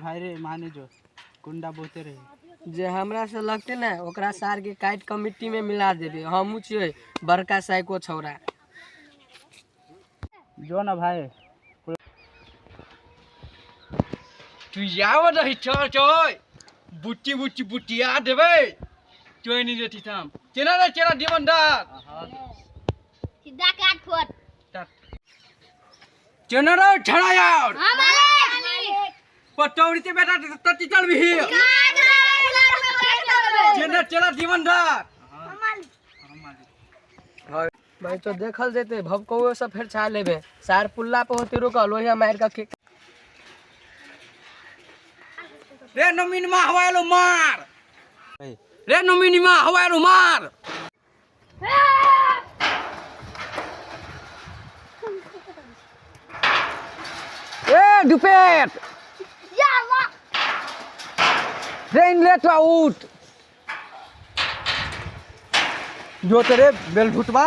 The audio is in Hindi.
भाई रे माने जो कुंडा बोते रहे जे हमरा से लगते ना ओकरा सार के काट के मिट्टी में मिला देबे। हम छिए बड़का साइको छौरा। जो ना भाई तू याव रही चल बुट्टी बुट्टी बुट्टिया देबे चोय नहीं देती थाम चेना रे चेना दीवनदार सीधा काट फोड़ चेना रे छड़ा यार हां मालिक पटौरी ते बेटा तती चल भी चेना चेना दीवनदार भाई तो देखल जेते भबकौओ सब फिर छा लेबे। सार पुल्ला पे होते रुकल लोहिया मार के रे नमीनमा हवालो मार रे नमीनमा हवालो मार ए दुपेट या वा रे ले तो आउट जो तेरे बेल भुटवा